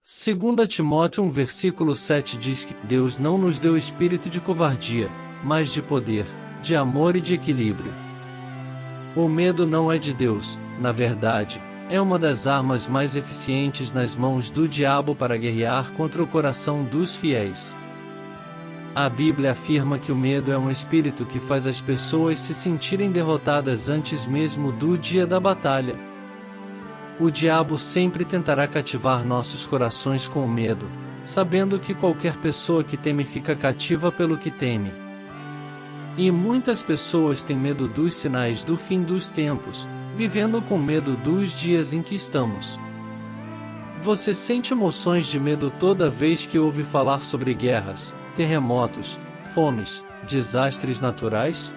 2 Timóteo 1 versículo 7 diz que Deus não nos deu espírito de covardia, mas de poder, de amor e de equilíbrio. O medo não é de Deus, na verdade, é uma das armas mais eficientes nas mãos do diabo para guerrear contra o coração dos fiéis. A Bíblia afirma que o medo é um espírito que faz as pessoas se sentirem derrotadas antes mesmo do dia da batalha. O diabo sempre tentará cativar nossos corações com o medo, sabendo que qualquer pessoa que teme fica cativa pelo que teme. E muitas pessoas têm medo dos sinais do fim dos tempos, vivendo com medo dos dias em que estamos. Você sente emoções de medo toda vez que ouve falar sobre guerras, terremotos, fomes, desastres naturais?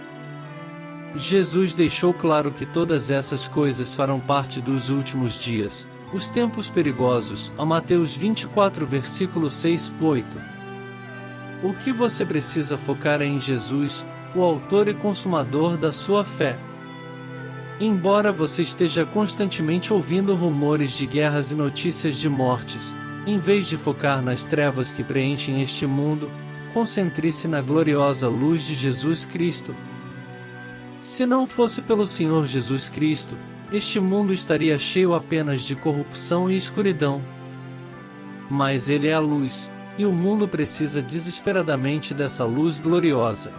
Jesus deixou claro que todas essas coisas farão parte dos últimos dias, os tempos perigosos, a Mateus 24 versículo 6-8. O que você precisa focar é em Jesus, o autor e consumador da sua fé. Embora você esteja constantemente ouvindo rumores de guerras e notícias de mortes, em vez de focar nas trevas que preenchem este mundo, concentre-se na gloriosa luz de Jesus Cristo. Se não fosse pelo Senhor Jesus Cristo, este mundo estaria cheio apenas de corrupção e escuridão. Mas Ele é a luz, e o mundo precisa desesperadamente dessa luz gloriosa.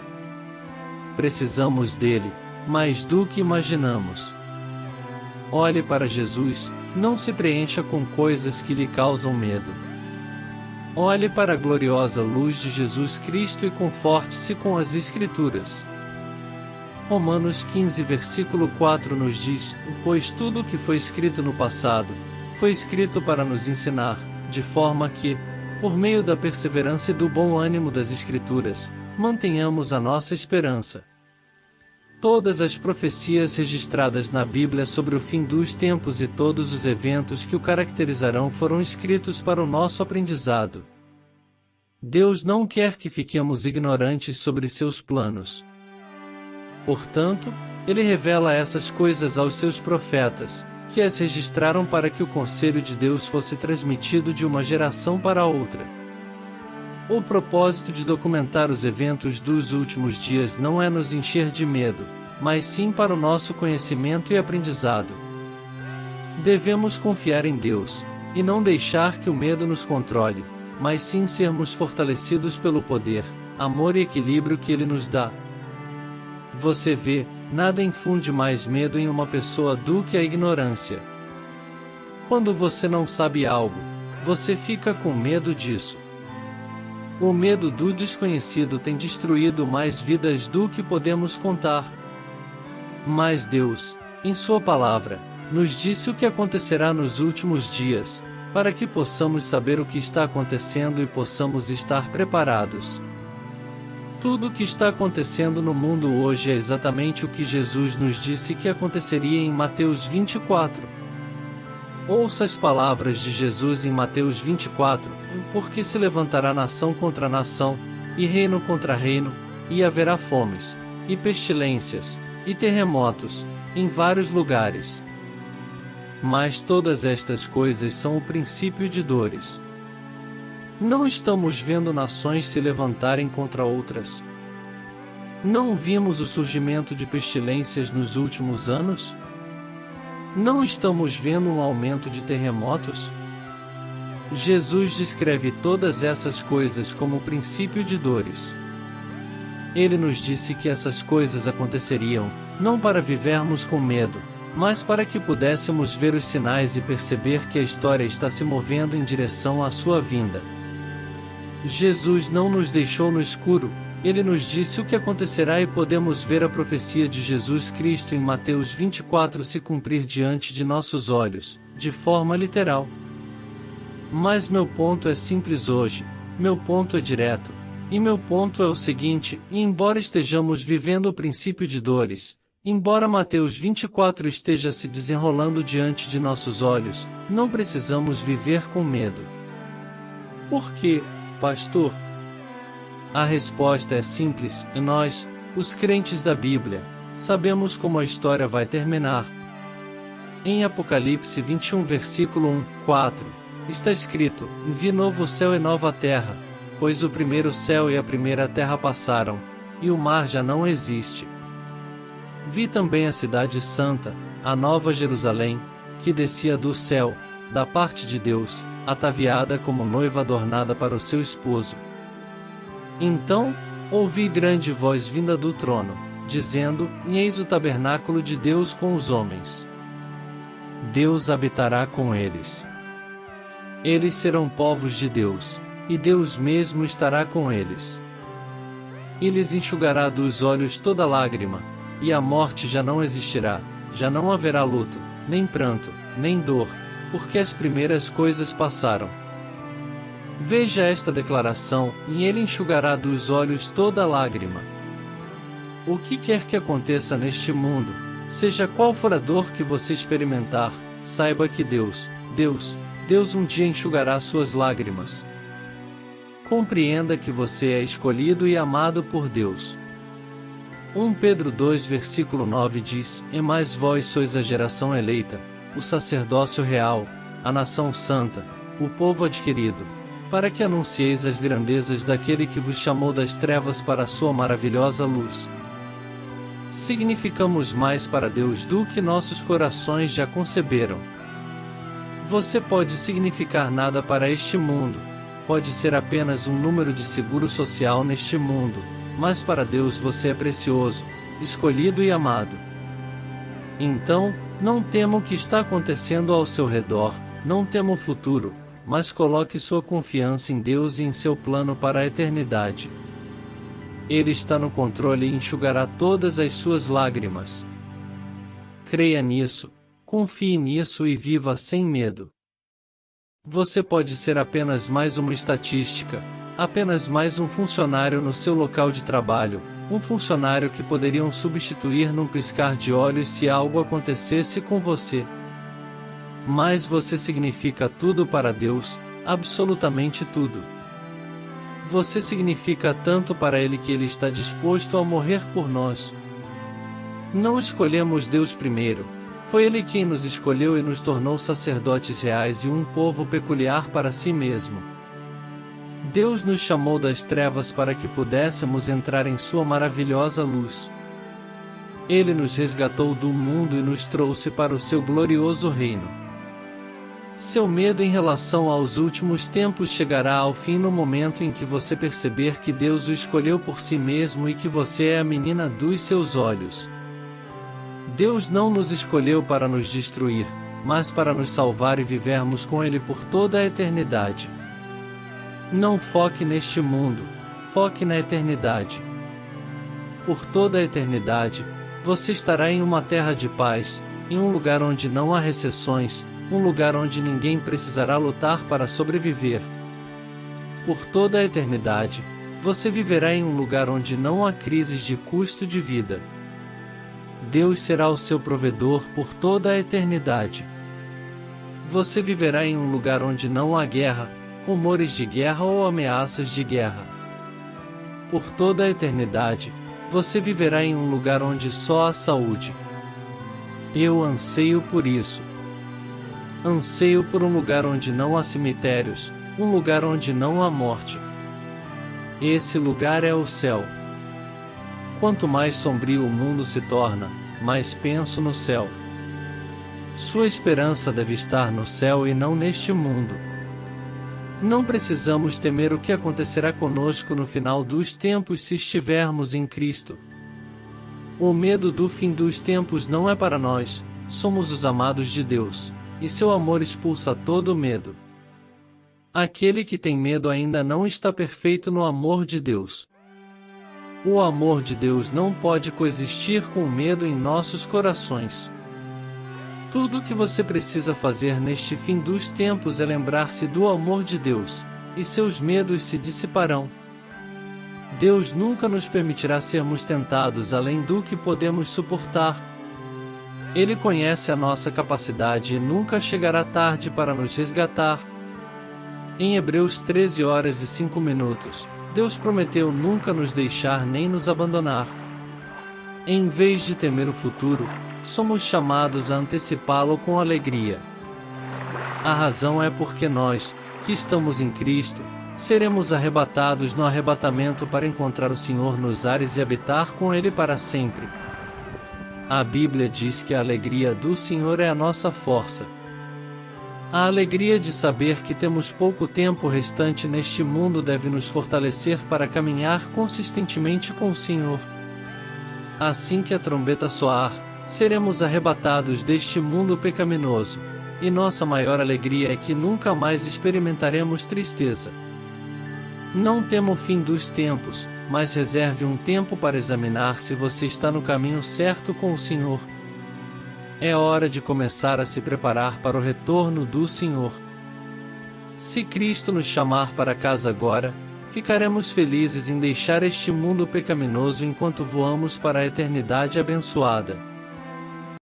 Precisamos dele, mais do que imaginamos. Olhe para Jesus, não se preencha com coisas que lhe causam medo. Olhe para a gloriosa luz de Jesus Cristo e conforte-se com as Escrituras. Romanos 15 versículo 4 nos diz, pois tudo o que foi escrito no passado, foi escrito para nos ensinar, de forma que, por meio da perseverança e do bom ânimo das Escrituras, mantenhamos a nossa esperança. Todas as profecias registradas na Bíblia sobre o fim dos tempos e todos os eventos que o caracterizarão foram escritos para o nosso aprendizado. Deus não quer que fiquemos ignorantes sobre seus planos. Portanto, Ele revela essas coisas aos seus profetas, que as registraram para que o conselho de Deus fosse transmitido de uma geração para outra. O propósito de documentar os eventos dos últimos dias não é nos encher de medo, mas sim para o nosso conhecimento e aprendizado. Devemos confiar em Deus, e não deixar que o medo nos controle, mas sim sermos fortalecidos pelo poder, amor e equilíbrio que Ele nos dá. Você vê, nada infunde mais medo em uma pessoa do que a ignorância. Quando você não sabe algo, você fica com medo disso. O medo do desconhecido tem destruído mais vidas do que podemos contar. Mas Deus, em Sua palavra, nos disse o que acontecerá nos últimos dias, para que possamos saber o que está acontecendo e possamos estar preparados. Tudo o que está acontecendo no mundo hoje é exatamente o que Jesus nos disse que aconteceria em Mateus 24. Ouça as palavras de Jesus em Mateus 24, porque se levantará nação contra nação, e reino contra reino, e haverá fomes, e pestilências, e terremotos, em vários lugares. Mas todas estas coisas são o princípio de dores. Não estamos vendo nações se levantarem contra outras? Não vimos o surgimento de pestilências nos últimos anos? Não estamos vendo um aumento de terremotos? Jesus descreve todas essas coisas como o princípio de dores. Ele nos disse que essas coisas aconteceriam, não para vivermos com medo, mas para que pudéssemos ver os sinais e perceber que a história está se movendo em direção à sua vinda. Jesus não nos deixou no escuro, Ele nos disse o que acontecerá e podemos ver a profecia de Jesus Cristo em Mateus 24 se cumprir diante de nossos olhos, de forma literal. Mas meu ponto é simples hoje, meu ponto é direto, e meu ponto é o seguinte, embora estejamos vivendo o princípio de dores, embora Mateus 24 esteja se desenrolando diante de nossos olhos, não precisamos viver com medo. Por quê, pastor? A resposta é simples, e nós, os crentes da Bíblia, sabemos como a história vai terminar. Em Apocalipse 21 versículo 1, 4, Está escrito: vi novo céu e nova terra, pois o primeiro céu e a primeira terra passaram, e o mar já não existe. Vi também a cidade santa, a nova Jerusalém, que descia do céu, da parte de Deus, ataviada como noiva adornada para o seu esposo. Então, ouvi grande voz vinda do trono, dizendo: eis o tabernáculo de Deus com os homens. Deus habitará com eles. Eles serão povos de Deus, e Deus mesmo estará com eles. E lhes enxugará dos olhos toda lágrima, e a morte já não existirá, já não haverá luto, nem pranto, nem dor, porque as primeiras coisas passaram. Veja esta declaração: e ele enxugará dos olhos toda lágrima. O que quer que aconteça neste mundo, seja qual for a dor que você experimentar, saiba que Deus um dia enxugará suas lágrimas. Compreenda que você é escolhido e amado por Deus. 1 Pedro 2 versículo 9 diz: e mais vós sois a geração eleita, o sacerdócio real, a nação santa, o povo adquirido, para que anuncieis as grandezas daquele que vos chamou das trevas para a sua maravilhosa luz. Significamos mais para Deus do que nossos corações já conceberam. Você pode significar nada para este mundo, pode ser apenas um número de seguro social neste mundo, mas para Deus você é precioso, escolhido e amado. Então, não tema o que está acontecendo ao seu redor, não tema o futuro, mas coloque sua confiança em Deus e em seu plano para a eternidade. Ele está no controle e enxugará todas as suas lágrimas. Creia nisso, confie nisso e viva sem medo. Você pode ser apenas mais uma estatística, apenas mais um funcionário no seu local de trabalho, um funcionário que poderiam substituir num piscar de olhos se algo acontecesse com você. Mas você significa tudo para Deus, absolutamente tudo. Você significa tanto para Ele que Ele está disposto a morrer por nós. Não escolhemos Deus primeiro, foi Ele quem nos escolheu e nos tornou sacerdotes reais e um povo peculiar para si mesmo. Deus nos chamou das trevas para que pudéssemos entrar em sua maravilhosa luz. Ele nos resgatou do mundo e nos trouxe para o seu glorioso reino. Seu medo em relação aos últimos tempos chegará ao fim no momento em que você perceber que Deus o escolheu por si mesmo e que você é a menina dos seus olhos. Deus não nos escolheu para nos destruir, mas para nos salvar e vivermos com Ele por toda a eternidade. Não foque neste mundo, foque na eternidade. Por toda a eternidade, você estará em uma terra de paz, em um lugar onde não há recessões, um lugar onde ninguém precisará lutar para sobreviver. Por toda a eternidade, você viverá em um lugar onde não há crises de custo de vida. Deus será o seu provedor por toda a eternidade. Você viverá em um lugar onde não há guerra, rumores de guerra ou ameaças de guerra. Por toda a eternidade, você viverá em um lugar onde só há saúde. Eu anseio por isso. Anseio por um lugar onde não há cemitérios, um lugar onde não há morte. Esse lugar é o céu. Quanto mais sombrio o mundo se torna, mais penso no céu. Sua esperança deve estar no céu e não neste mundo. Não precisamos temer o que acontecerá conosco no final dos tempos se estivermos em Cristo. O medo do fim dos tempos não é para nós, somos os amados de Deus, e seu amor expulsa todo medo. Aquele que tem medo ainda não está perfeito no amor de Deus. O amor de Deus não pode coexistir com o medo em nossos corações. Tudo o que você precisa fazer neste fim dos tempos é lembrar-se do amor de Deus, e seus medos se dissiparão. Deus nunca nos permitirá sermos tentados além do que podemos suportar. Ele conhece a nossa capacidade e nunca chegará tarde para nos resgatar. Em Hebreus 13h05, Deus prometeu nunca nos deixar nem nos abandonar. Em vez de temer o futuro, somos chamados a antecipá-lo com alegria. A razão é porque nós, que estamos em Cristo, seremos arrebatados no arrebatamento para encontrar o Senhor nos ares e habitar com Ele para sempre. A Bíblia diz que a alegria do Senhor é a nossa força. A alegria de saber que temos pouco tempo restante neste mundo deve nos fortalecer para caminhar consistentemente com o Senhor. Assim que a trombeta soar, seremos arrebatados deste mundo pecaminoso, e nossa maior alegria é que nunca mais experimentaremos tristeza. Não tema o fim dos tempos, mas reserve um tempo para examinar se você está no caminho certo com o Senhor. É hora de começar a se preparar para o retorno do Senhor. Se Cristo nos chamar para casa agora, ficaremos felizes em deixar este mundo pecaminoso enquanto voamos para a eternidade abençoada.